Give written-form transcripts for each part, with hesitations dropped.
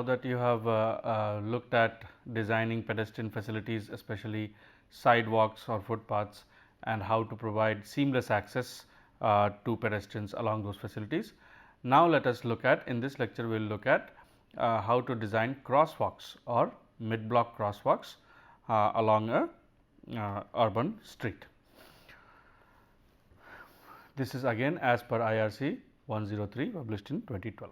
that you have looked at designing pedestrian facilities, especially sidewalks or footpaths, and how to provide seamless access to pedestrians along those facilities. Now, let us look at, in this lecture we will look at how to design crosswalks or mid block crosswalks along a urban street. This is again as per IRC 103 published in 2012.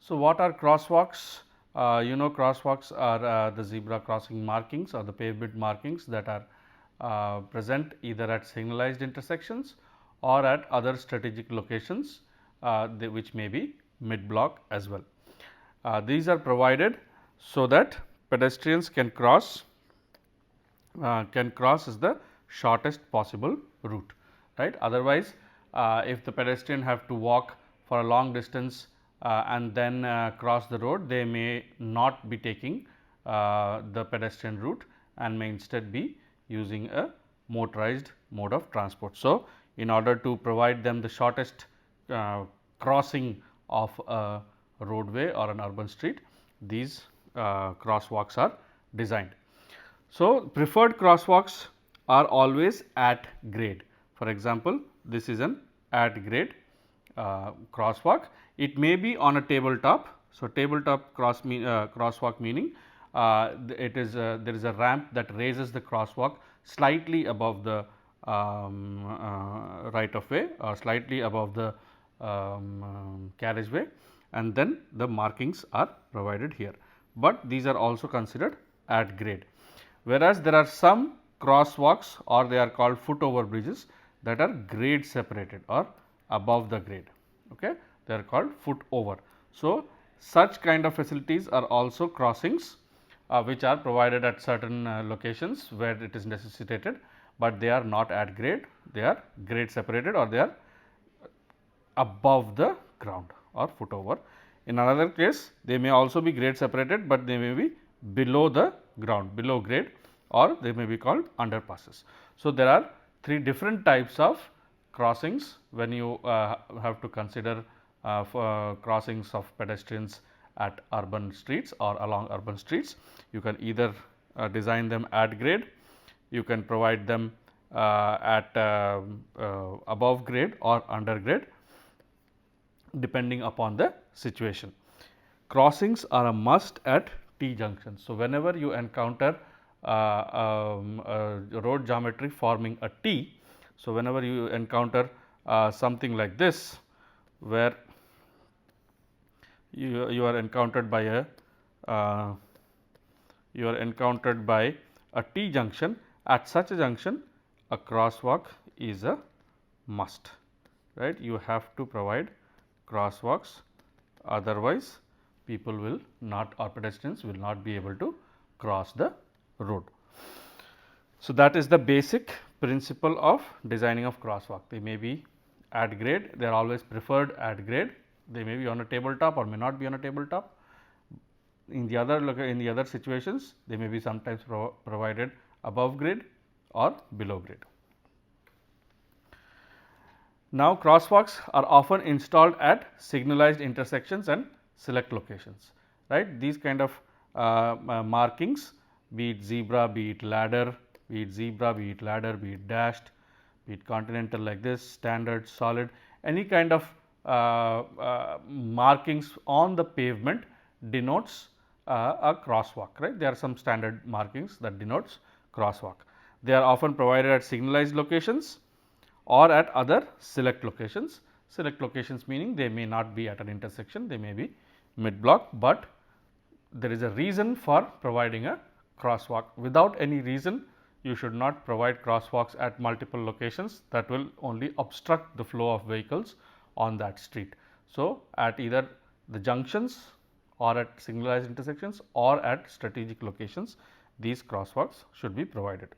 So, what are crosswalks? Crosswalks are the zebra crossing markings or the pavement markings that are present either at signalized intersections or at other strategic locations which may be mid block as well. These are provided so that pedestrians can cross is the shortest possible route, right. Otherwise, if the pedestrian have to walk for a long distance and then cross the road, they may not be taking the pedestrian route and may instead be using a motorized mode of transport. So, in order to provide them the shortest crossing of a roadway or an urban street, these crosswalks are designed. So, preferred crosswalks are always at grade. For example, this is an at grade crosswalk. It may be on a tabletop. So, tabletop crosswalk meaning it is there is a ramp that raises the crosswalk slightly above the right of way or slightly above the carriageway, and then the markings are provided here, but these are also considered at grade. Whereas, there are some crosswalks or they are called foot over bridges that are grade separated or above the grade. Okay. They are called foot over. So, such kind of facilities are also crossings which are provided at certain locations where it is necessitated, but they are not at grade, they are grade separated or they are above the ground or foot over. In another case, they may also be grade separated, but they may be below the ground, below grade, or they may be called underpasses. So, there are three different types of crossings when you have to consider for crossings of pedestrians at urban streets or along urban streets. You can either design them at grade, you can provide them at above grade or under grade depending upon the situation. Crossings are a must at T junctions. So, whenever you encounter a road geometry forming a T. So, whenever you encounter something like this, where you are encountered by a T junction, at such a junction a crosswalk is a must, right. You have to provide crosswalks, otherwise people will not or pedestrians will not be able to cross the road. So, that is the basic principle of designing of crosswalk. They may be at grade, they are always preferred at grade, they may be on a tabletop or may not be on a tabletop. In the other situations, they may be sometimes provided above grade or below grade. Now, crosswalks are often installed at signalized intersections and select locations, right. These kind of markings, be it zebra, be it ladder, be it dashed, be it continental like this, standard, solid, any kind of markings on the pavement denotes a crosswalk, right. There are some standard markings that denotes crosswalk. They are often provided at signalized locations or at other select locations. Select locations meaning they may not be at an intersection, they may be mid block, but there is a reason for providing a crosswalk. Without any reason, you should not provide crosswalks at multiple locations, that will only obstruct the flow of vehicles on that street. So, at either the junctions or at signalized intersections or at strategic locations, these crosswalks should be provided.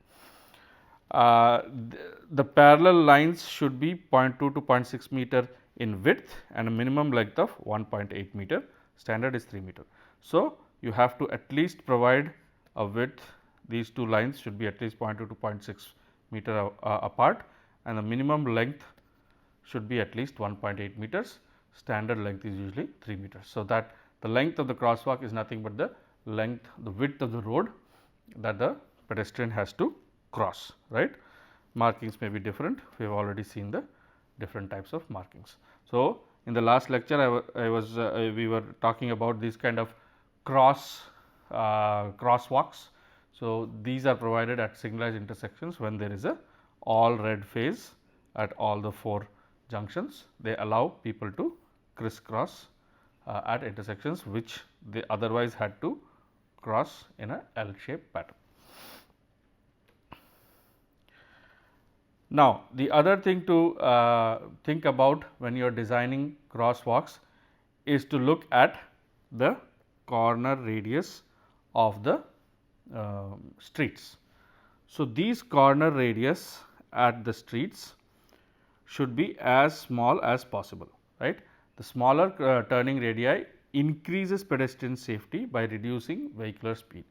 The parallel lines should be 0.2 to 0.6 meter in width and a minimum length of 1.8 meter, standard is 3 meter. So, you have to at least provide a width, these two lines should be at least 0.2 to 0.6 meter apart, and the minimum length should be at least 1.8 meters, standard length is usually 3 meters. So, that The length of the crosswalk is nothing but the width of the road that the pedestrian has to cross, right. Markings may be different, we have already seen the different types of markings. So, in the last lecture we were talking about these kind of crosswalks. So, these are provided at signalized intersections when there is a all red phase at all the 4 junctions. They allow people to crisscross at intersections which they otherwise had to cross in a L shaped pattern. Now, the other thing to think about when you are designing crosswalks is to look at the corner radius of the streets. So, these corner radius at the streets should be as small as possible, right. The smaller turning radii increases pedestrian safety by reducing vehicular speed.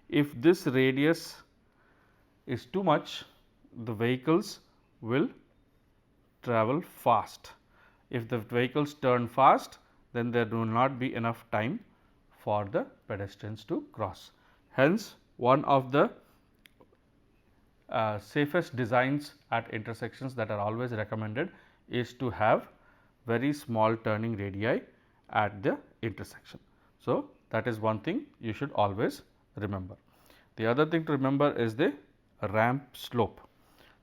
If this radius is too much, the vehicles will travel fast. If the vehicles turn fast, then there will not be enough time for the pedestrians to cross. Hence, one of the safest designs at intersections that are always recommended is to have very small turning radii at the intersection. So, that is one thing you should always remember. The other thing to remember is the ramp slope.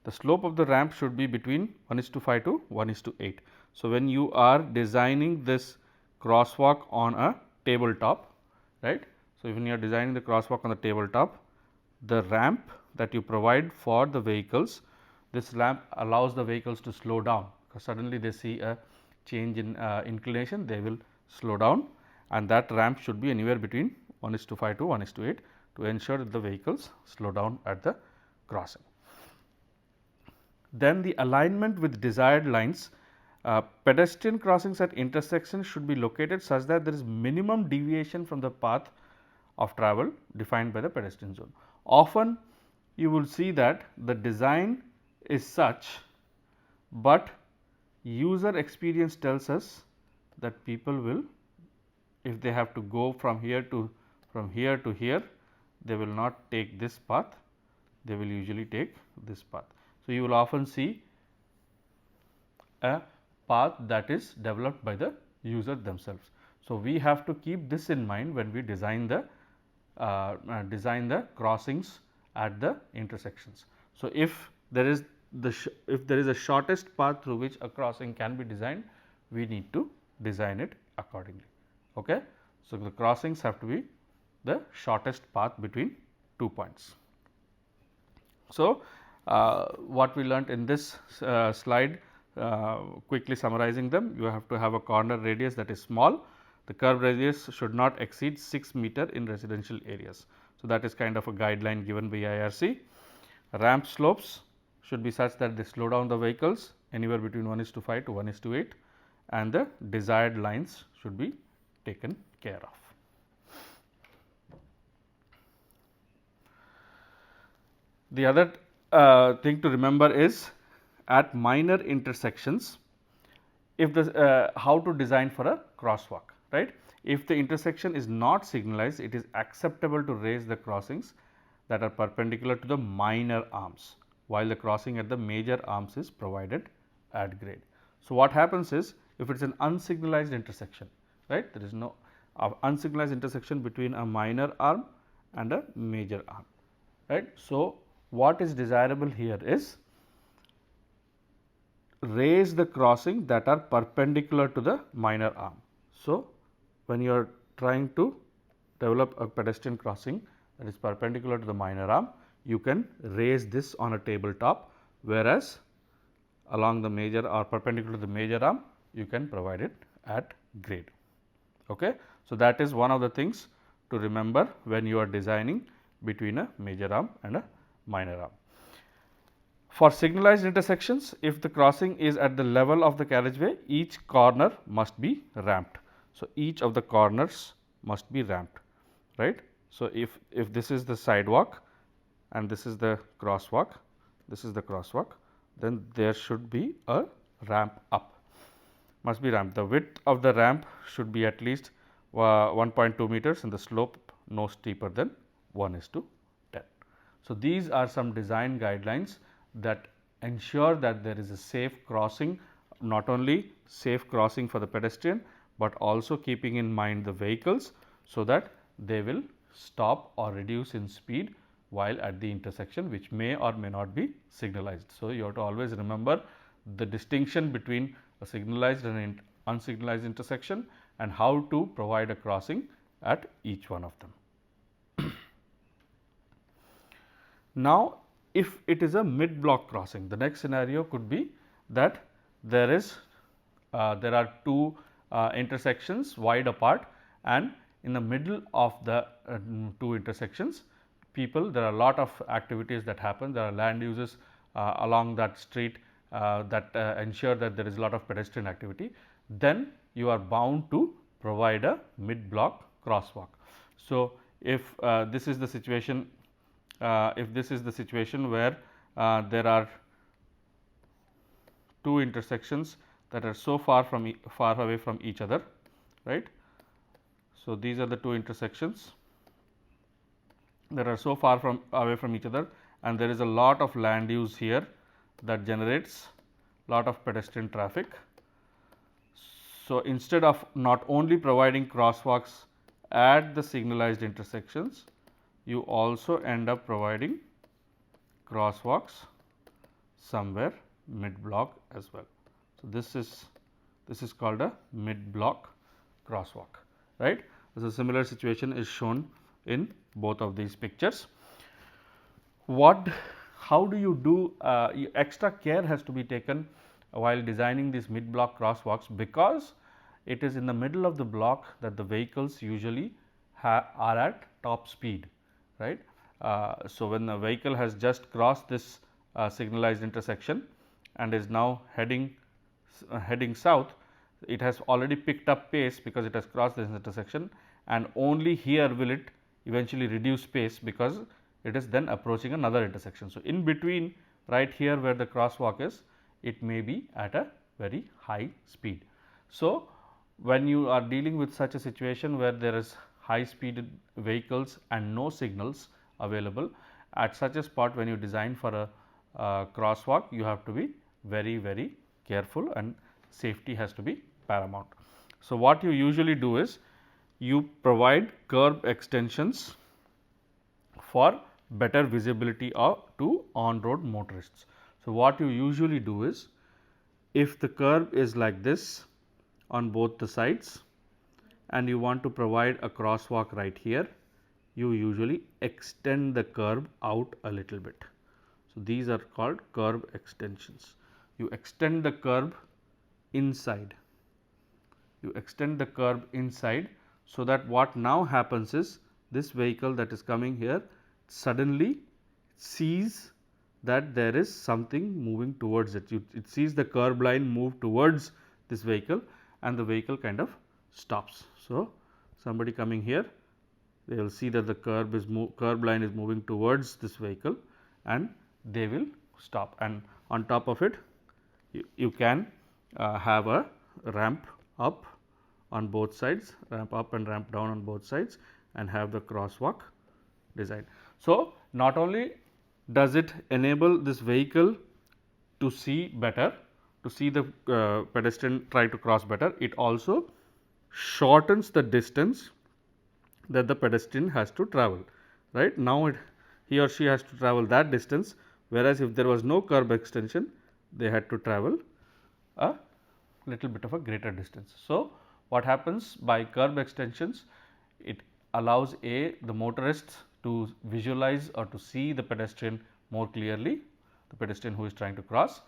The slope of the ramp should be between 1:5 to 1:8. So, when you are designing this crosswalk on a tabletop, right. So, when you are designing the crosswalk on the tabletop, the ramp that you provide for the vehicles, this ramp allows the vehicles to slow down, because suddenly they see a change in inclination, they will slow down, and that ramp should be anywhere between 1:5 to 1:8 to ensure that the vehicles slow down at the crossing. Then the alignment with desired lines. Pedestrian crossings at intersections should be located such that there is minimum deviation from the path of travel defined by the pedestrian zone. Often you will see that the design is such, but user experience tells us that people will, if they have to go from here to here, they will not take this path, they will usually take this path. So, you will often see a path that is developed by the user themselves. So, we have to keep this in mind when we design the crossings at the intersections. So, if there is a shortest path through which a crossing can be designed, we need to design it accordingly. Okay? So, the crossings have to be the shortest path between 2 points. So, what we learnt in this slide, quickly summarizing them, you have to have a corner radius that is small. The curve radius should not exceed 6 meter in residential areas. So, that is kind of a guideline given by IRC. Ramp slopes should be such that they slow down the vehicles anywhere between 1:5 to 1:8, and the desired lines should be taken care of. The other thing to remember is at minor intersections, if the how to design for a crosswalk, right. If the intersection is not signalized, it is acceptable to raise the crossings that are perpendicular to the minor arms, while the crossing at the major arms is provided at grade. So, what happens is, if it is an unsignalized intersection, right, there is no unsignalized intersection between a minor arm and a major arm, right. So, what is desirable here is raise the crossing that are perpendicular to the minor arm. So, when you are trying to develop a pedestrian crossing that is perpendicular to the minor arm, you can raise this on a tabletop, whereas along the major or perpendicular to the major arm, you can provide it at grade. Okay. So, that is one of the things to remember when you are designing between a major arm and a minor arm. For signalized intersections, if the crossing is at the level of the carriageway, each corner must be ramped. So, each of the corners must be ramped, right. So, if this is the sidewalk and this is the crosswalk, then there should be a ramp up, must be ramped. The width of the ramp should be at least 1.2 meters and the slope no steeper than 1:10. So, these are some design guidelines that ensure that there is a safe crossing, not only safe crossing for the pedestrian, but also keeping in mind the vehicles, so that they will stop or reduce in speed while at the intersection, which may or may not be signalized. So, you have to always remember the distinction between a signalized and an unsignalized intersection and how to provide a crossing at each one of them. Now, if it is a mid block crossing, the next scenario could be that there are two intersections wide apart, and in the middle of the two intersections, there are a lot of activities that happen. There are land uses along that street that ensure that there is a lot of pedestrian activity. Then you are bound to provide a mid block crosswalk. So, if this is the situation, where there are two intersections that are so far away from each other, right. So, these are the two intersections that are so far away from each other, and there is a lot of land use here that generates lot of pedestrian traffic. So, instead of not only providing crosswalks at the signalized intersections, you also end up providing crosswalks somewhere mid block as well. So, this is called a mid block crosswalk, right. So, a similar situation is shown in both of these pictures. How do you do extra care has to be taken while designing these mid block crosswalks, because it is in the middle of the block that the vehicles usually are at top speed, right. So, when the vehicle has just crossed this signalized intersection and is now heading south, it has already picked up pace because it has crossed this intersection, and only here will it eventually reduce pace because it is then approaching another intersection. So, in between, right here where the crosswalk is, it may be at a very high speed. So, when you are dealing with such a situation where there is high speed vehicles and no signals available, at such a spot when you design for a crosswalk, you have to be very careful and safety has to be paramount. So, what you usually do is you provide curb extensions for better visibility to on-road motorists. So, what you usually do is, if the curb is like this on both the sides and you want to provide a crosswalk right here, you usually extend the curb out a little bit. So, these are called curb extensions. You extend the curb inside. So that what now happens is, this vehicle that is coming here suddenly sees that there is something moving towards it. It sees the curb line move towards this vehicle and the vehicle kind of stops. So, somebody coming here, they will see that the curb line is moving towards this vehicle and they will stop, and on top of it you can have a ramp up on both sides, ramp up and ramp down on both sides, and have the crosswalk design. So, not only does it enable this vehicle to see better, to see the pedestrian try to cross better, it also shortens the distance that the pedestrian has to travel, right. Now, he or she has to travel that distance, whereas if there was no curb extension, they had to travel a little bit of a greater distance. So, what happens by curb extensions? It allows the motorists to visualize or to see the pedestrian more clearly, the pedestrian who is trying to cross,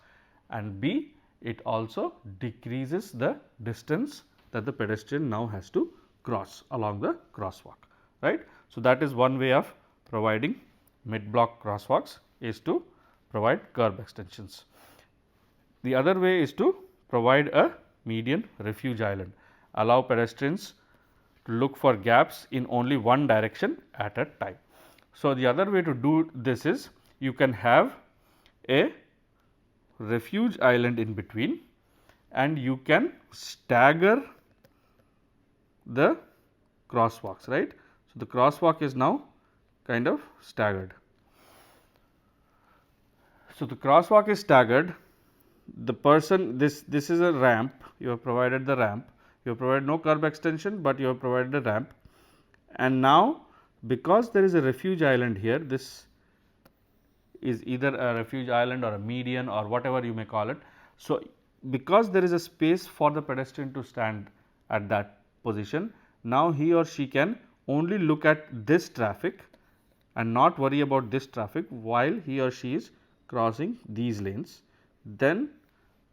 and B, it also decreases the distance that the pedestrian now has to cross along the crosswalk, right. So, that is one way of providing mid block crosswalks, is to provide curb extensions. The other way is to provide a median refuge island, allow pedestrians to look for gaps in only one direction at a time. So, the other way to do this is, you can have a refuge island in between and you can stagger the crosswalks, right. So, the crosswalk is now kind of staggered. So, the crosswalk is staggered. The person, this is a ramp, you have provided the ramp, you have provided no curb extension, but you have provided a ramp, and now because there is a refuge island here, this is either a refuge island or a median or whatever you may call it. So, because there is a space for the pedestrian to stand at that position, now he or she can only look at this traffic and not worry about this traffic while he or she is crossing these lanes. Then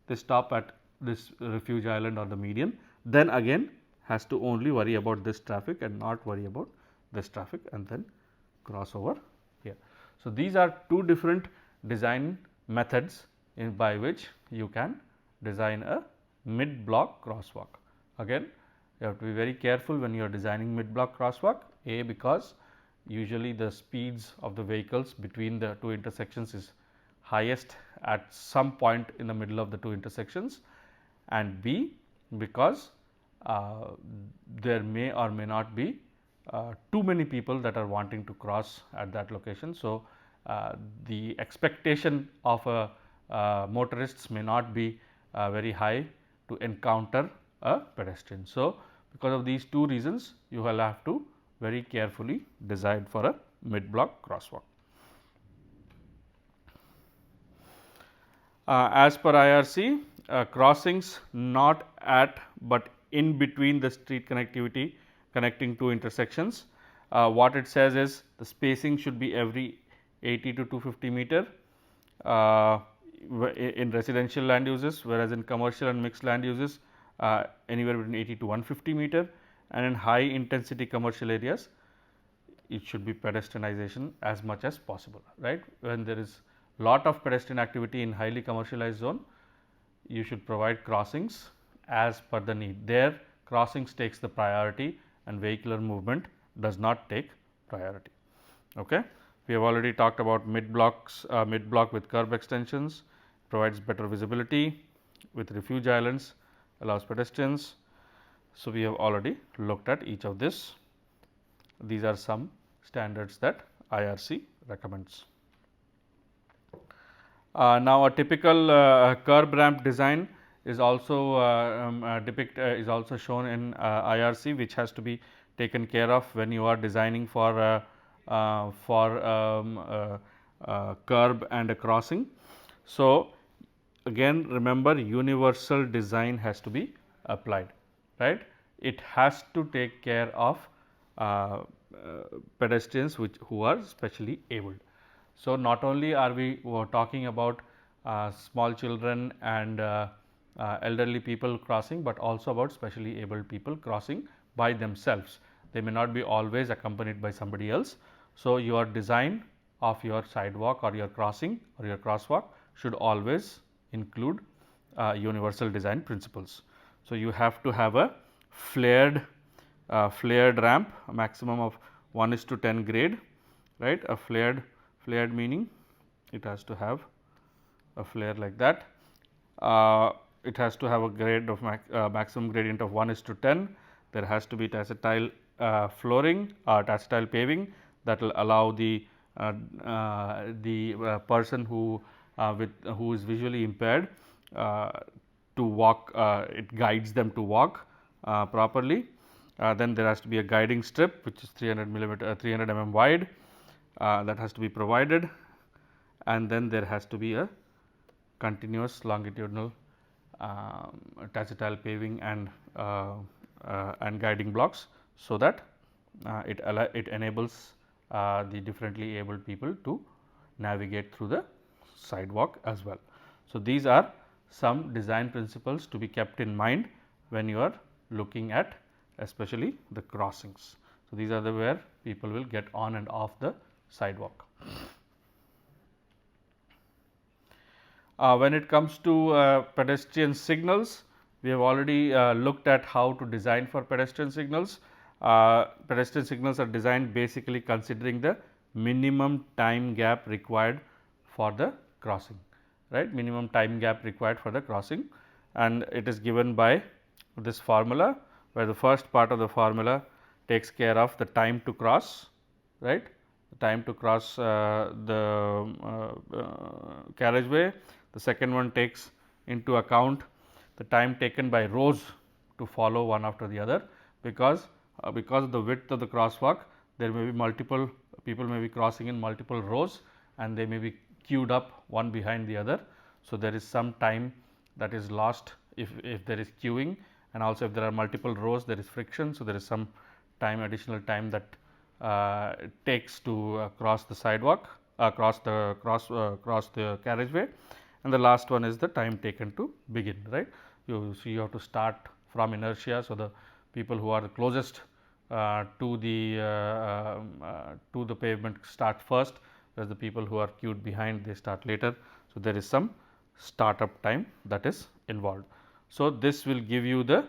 they stop at this refuge island or the median, then again has to only worry about this traffic and not worry about this traffic and then cross over here. So, these are two different design methods by which you can design a mid block crosswalk. Again, you have to be very careful when you are designing mid block crosswalk, A, because usually the speeds of the vehicles between the two intersections is highest at some point in the middle of the two intersections, and B, because there may or may not be too many people that are wanting to cross at that location. So, the expectation of motorists may not be very high to encounter a pedestrian. So, because of these two reasons, you will have to very carefully design for a mid block crosswalk. As per IRC, crossings not at but in between the street connectivity connecting two intersections. What it says is the spacing should be every 80 to 250 meter in residential land uses, whereas in commercial and mixed land uses anywhere between 80 to 150 meter, and in high intensity commercial areas it should be pedestrianization as much as possible, right. When there is lot of pedestrian activity in highly commercialized zone, you should provide crossings as per the need. There crossings takes the priority and vehicular movement does not take priority. Okay. We have already talked about mid blocks, mid block with curb extensions, provides better visibility with refuge islands, allows pedestrians. So, we have already looked at each of this. These are some standards that IRC recommends. Now, a typical curb ramp design is also is also shown in IRC, which has to be taken care of when you are designing for curb and a crossing. So, again remember universal design has to be applied, right. It has to take care of pedestrians who are specially abled. So, not only are we talking about small children and elderly people crossing, but also about specially abled people crossing by themselves. They may not be always accompanied by somebody else. So, your design of your sidewalk or your crossing or your crosswalk should always include universal design principles. So, you have to have a flared ramp, a maximum of 1:10 grade, right. A flared meaning it has to have a flare like that. It has to have a grade of maximum gradient of 1:10. There has to be tactile flooring or tactile paving that will allow the person who is visually impaired to walk. It guides them to walk properly. Then there has to be a guiding strip which is 300 mm wide that has to be provided, and then there has to be a continuous longitudinal tactile paving and guiding blocks, so that it enables the differently abled people to navigate through the sidewalk as well. So, these are some design principles to be kept in mind when you are looking at especially the crossings. So, these are where people will get on and off the sidewalk. When it comes to pedestrian signals, we have already looked at how to design for pedestrian signals. Pedestrian signals are designed basically considering the minimum time gap required for the crossing, right, minimum time gap required for the crossing, and it is given by this formula, where the first part of the formula takes care of the time to cross, right, the time to cross the carriageway. The second one takes into account the time taken by rows to follow one after the other, because of the width of the crosswalk, there may be multiple people may be crossing in multiple rows and they may be queued up one behind the other. So, there is some time that is lost if there is queuing, and also if there are multiple rows there is friction. So, there is some time, additional time that it takes to cross the sidewalk, cross the carriageway, and the last one is the time taken to begin, right. So, you have to start from inertia. So, the people who are the closest to the pavement start first, whereas the people who are queued behind they start later. So, there is some startup time that is involved. So, this will give you the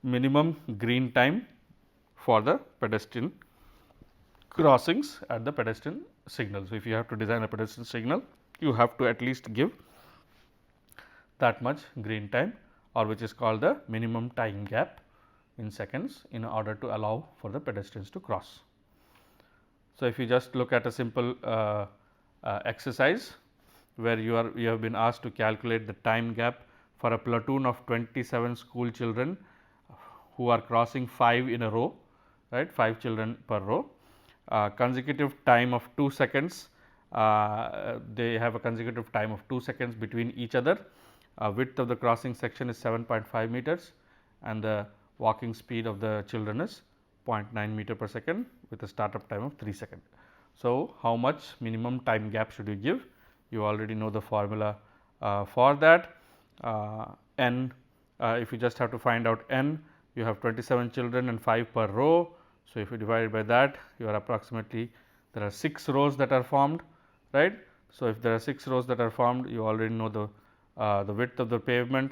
minimum green time for the pedestrian crossings at the pedestrian signal. So, if you have to design a pedestrian signal, you have to at least give that much green time, or which is called the minimum time gap in seconds, in order to allow for the pedestrians to cross. So, if you just look at a simple exercise where you have been asked to calculate the time gap for a platoon of 27 school children who are crossing 5 in a row, right, 5 children per row, consecutive time of 2 seconds, they have a consecutive time of 2 seconds between each other. Width of the crossing section is 7.5 meters and the walking speed of the children is 0.9 meter per second with a startup time of 3 seconds. So, how much minimum time gap should you give? You already know the formula for that. N, if you just have to find out n, you have 27 children and 5 per row. So, if you divide it by that, you are approximately, there are 6 rows that are formed, right. So, if there are 6 rows that are formed, you already know the width of the pavement,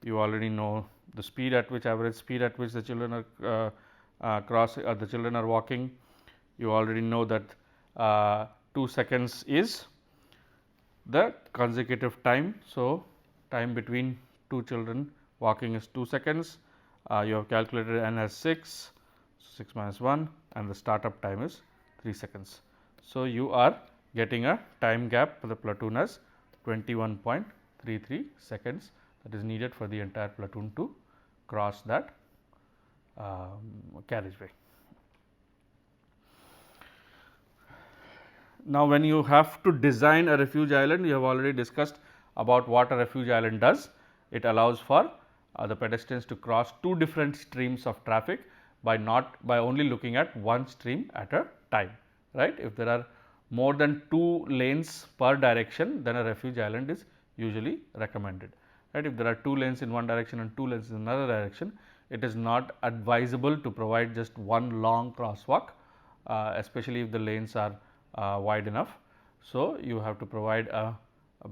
you already know the speed at which, average speed at which the children are the children are walking. You already know that 2 seconds is the consecutive time. So, time between 2 children walking is 2 seconds. You have calculated n as 6, 6 minus 1, and the startup time is 3 seconds. So, you are getting a time gap for the platoon as 21.33 seconds, that is needed for the entire platoon to cross that carriageway. Now, when you have to design a refuge island, you have already discussed about what a refuge island does. It allows for the pedestrians to cross 2 different streams of traffic by only looking at one stream at a time, right. If there are more than 2 lanes per direction, then a refuge island is usually recommended, right. If there are 2 lanes in one direction and 2 lanes in another direction, it is not advisable to provide just one long crosswalk, especially if the lanes are wide enough. So, you have to provide a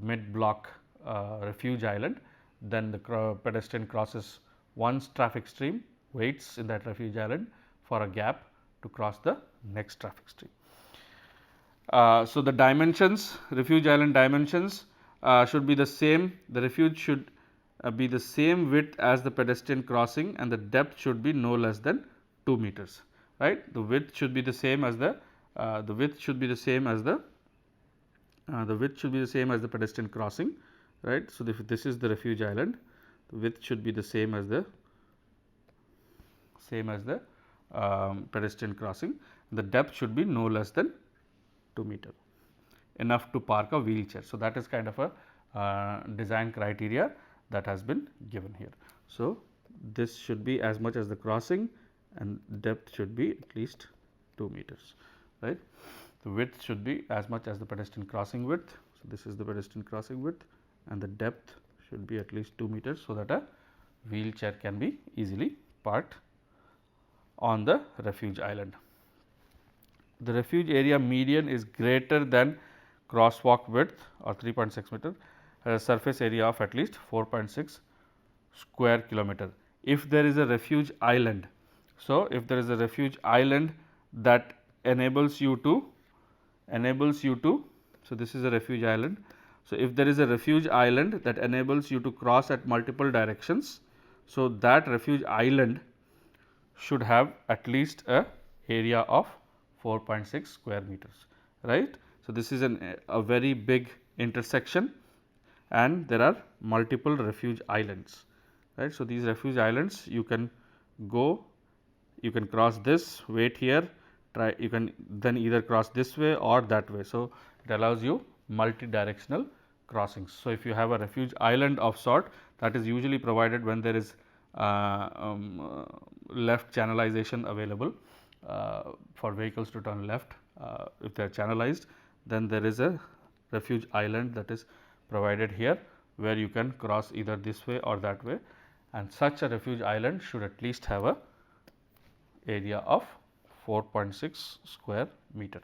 mid block refuge island, then the pedestrian crosses one traffic stream, waits in that refuge island for a gap to cross the next traffic stream. So, the dimensions, refuge island dimensions should be the same. The refuge should be the same width as the pedestrian crossing, and the depth should be no less than 2 meters, right. The width should be the same as the width should be the same as the pedestrian crossing, right. So, if this is the refuge island, the width should be the same as the pedestrian crossing. The depth should be no less than 2 meter, enough to park a wheelchair. So, that is kind of a design criteria that has been given here. So, this should be as much as the crossing and depth should be at least 2 meters, right. The width should be as much as the pedestrian crossing width. So, this is the pedestrian crossing width and the depth should be at least 2 meters, so that a wheelchair can be easily parked on the refuge island. The refuge area median is greater than crosswalk width or 3.6 meter, has a surface area of at least 4.6 square kilometer. If there is a refuge island, so if there is a refuge island that enables you to, so this is a refuge island. So, if there is a refuge island that enables you to cross at multiple directions, so that refuge island should have at least a area of 4.6 square meters, right. So, this is a very big intersection and there are multiple refuge islands, right. So, these refuge islands you can go, you can cross this, wait here, try, you can then either cross this way or that way. So, it allows you multi-directional crossings. So, if you have a refuge island of sort, that is usually provided when there is left channelization available for vehicles to turn left. If they are channelized, then there is a refuge island that is provided here, where you can cross either this way or that way, and such a refuge island should at least have a area of 4.6 square meters.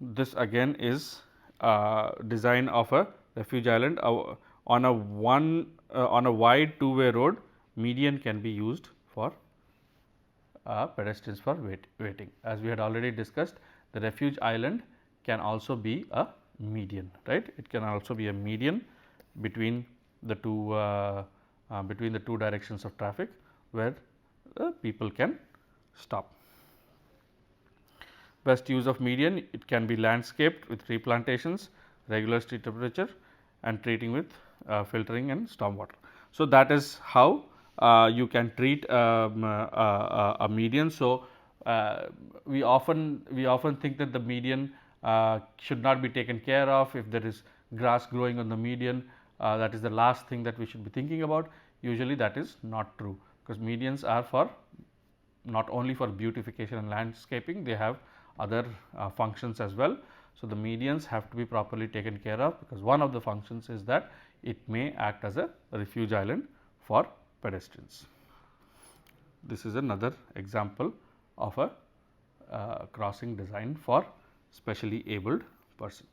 This again is design of a refuge island on a wide two-way road. Median can be used for pedestrians for waiting. As we had already discussed, the refuge island can also be a median, right. It can also be a median between the two directions of traffic, where people can stop. Best use of median, it can be landscaped with tree plantations, regular street temperature, and treating with filtering and stormwater. So, that is how you can treat a median. So, we often think that the median should not be taken care of. If there is grass growing on the median, that is the last thing that we should be thinking about. Usually that is not true, because medians are for not only for beautification and landscaping, they have other functions as well. So, the medians have to be properly taken care of, because one of the functions is that it may act as a refuge island for pedestrians. This is another example of a crossing design for specially abled person.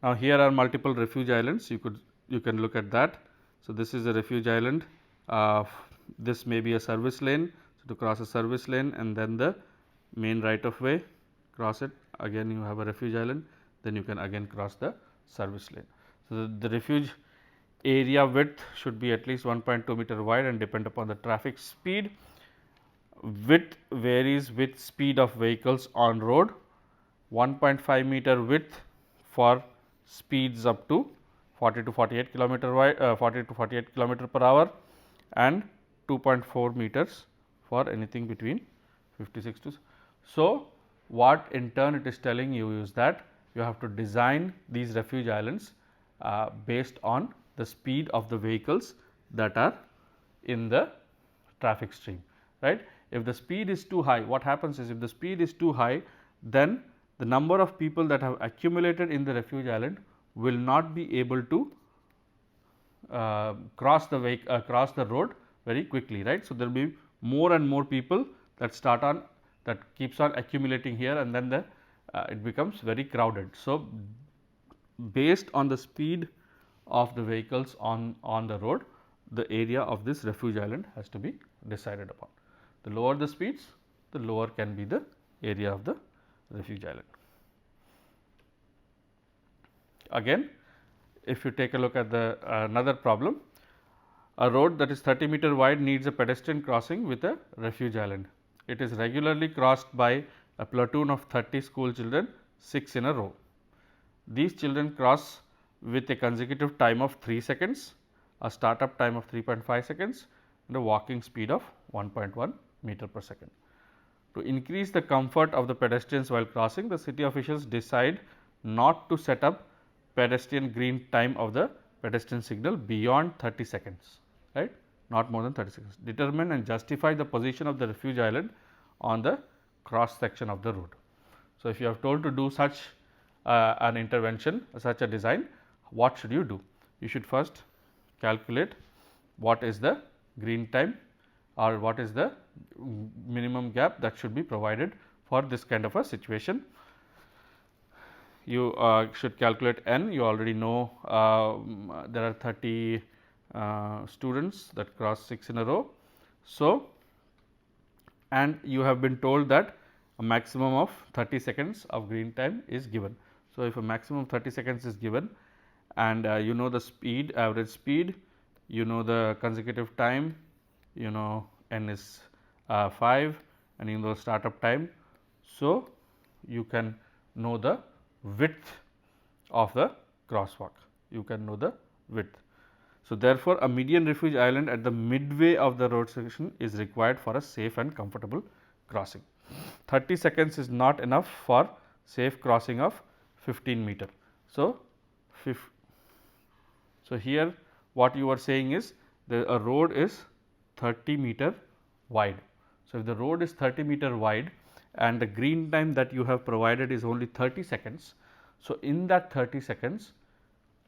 Now, here are multiple refuge islands, you can look at that. So, this is a refuge island, this may be a service lane. So, to cross a service lane and then the main right of way, cross it, again you have a refuge island, then you can again cross the service lane. So, the refuge area width should be at least 1.2 meter wide and depend upon the traffic speed. Width varies with speed of vehicles on road, 1.5 meter width for speeds up to 40 to 48 kilometer wide, 40 to 48 kilometer per hour, and 2.4 meters for anything between 56 to. So, what in turn it is telling you is that you have to design these refuge islands based on the speed of the vehicles that are in the traffic stream, right. If the speed is too high, what happens is, if the speed is too high, then the number of people that have accumulated in the refuge island will not be able to cross the road very quickly, right. So, there will be more and more people that keeps on accumulating here, and then it becomes very crowded. So, based on the speed of the vehicles on the road, the area of this refuge island has to be decided upon. The lower the speeds, the lower can be the area of the refuge island. Again, if you take a look at the another problem, a road that is 30 meter wide needs a pedestrian crossing with a refuge island. It is regularly crossed by a platoon of 30 school children, 6 in a row. These children cross with a consecutive time of 3 seconds, a startup time of 3.5 seconds, and a walking speed of 1.1 meter per second. To increase the comfort of the pedestrians while crossing, the city officials decide not to set up pedestrian green time of the pedestrian signal beyond 30 seconds, right, not more than 30 seconds. Determine and justify the position of the refuge island on the cross section of the road. So, if you are told to do such an intervention, such a design, what should you do? You should first calculate what is the green time, or what is the minimum gap that should be provided for this kind of a situation. You should calculate n. You already know there are 30 students that cross 6 in a row. So, and you have been told that a maximum of 30 seconds of green time is given. So, if a maximum 30 seconds is given and you know the speed, average speed, you know the consecutive time, you know n is 5 and you know startup time. So, you can know the width of the crosswalk, you can know the width. So, therefore, a median refuge island at the midway of the road section is required for a safe and comfortable crossing. 30 seconds is not enough for safe crossing of 15 meter. So, here what you are saying is a road is 30 meter wide. So, if the road is 30 meter wide and the green time that you have provided is only 30 seconds. So, in that 30 seconds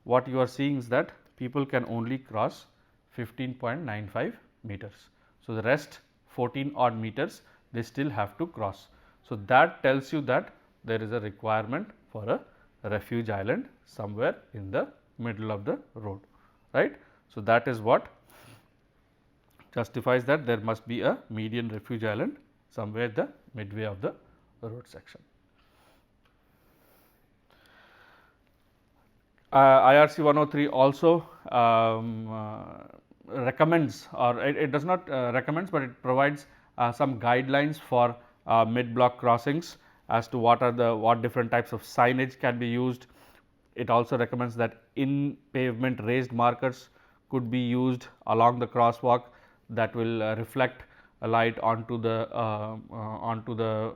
what you are seeing is that people can only cross 15.95 meters. So, the rest 14 odd meters they still have to cross. So, that tells you that there is a requirement for a refuge island somewhere in the middle of the road, right. So, that is what justifies that there must be a median refuge island somewhere the midway of the road section. IRC 103 also recommends, or it does not recommends, but it provides some guidelines for mid block crossings as to what different types of signage can be used. It also recommends that in pavement raised markers could be used along the crosswalk that will reflect a light onto the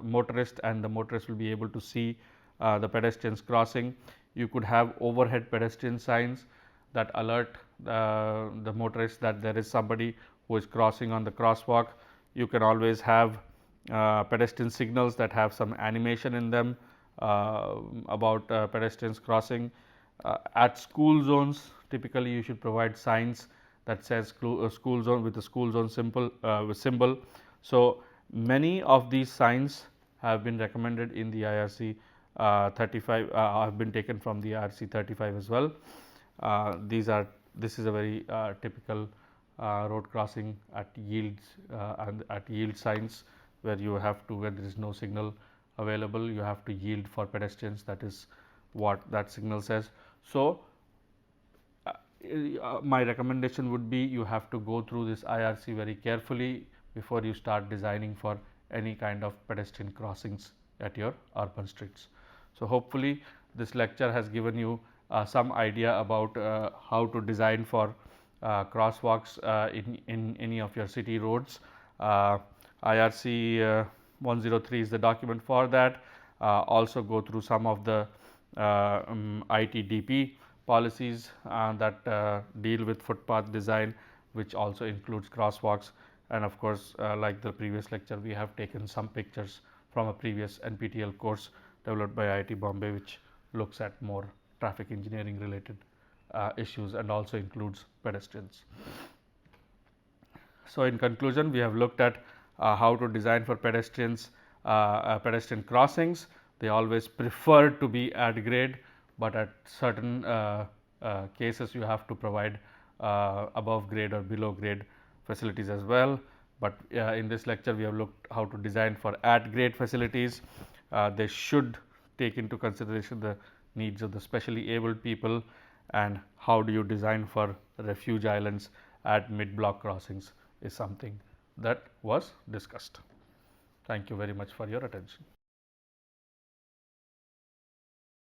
motorist, and the motorist will be able to see the pedestrians crossing. You could have overhead pedestrian signs that alert the motorist that there is somebody who is crossing on the crosswalk. You can always have pedestrian signals that have some animation in them about pedestrians crossing. At school zones, typically you should provide signs that says school zone with the school zone symbol. So, many of these signs have been recommended in the IRC 35 have been taken from the IRC 35 as well. This is a very typical road crossing at yields and at yield signs, where you have to, where there is no signal available, you have to yield for pedestrians. That is what that signal says. So, my recommendation would be you have to go through this IRC very carefully before you start designing for any kind of pedestrian crossings at your urban streets. So, hopefully, this lecture has given you some idea about how to design for crosswalks in any of your city roads. IRC 103 is the document for that. Also go through some of the ITDP policies that deal with footpath design, which also includes crosswalks. And of course, like the previous lecture, we have taken some pictures from a previous NPTEL course developed by IIT Bombay, which looks at more traffic engineering related issues and also includes pedestrians. So, in conclusion, we have looked at how to design for pedestrians, pedestrian crossings. They always prefer to be at grade, but at certain cases you have to provide above grade or below grade facilities as well. But in this lecture we have looked how to design for at grade facilities. They should take into consideration the needs of the specially abled people, and how do you design for refuge islands at mid block crossings is something that was discussed. Thank you very much for your attention.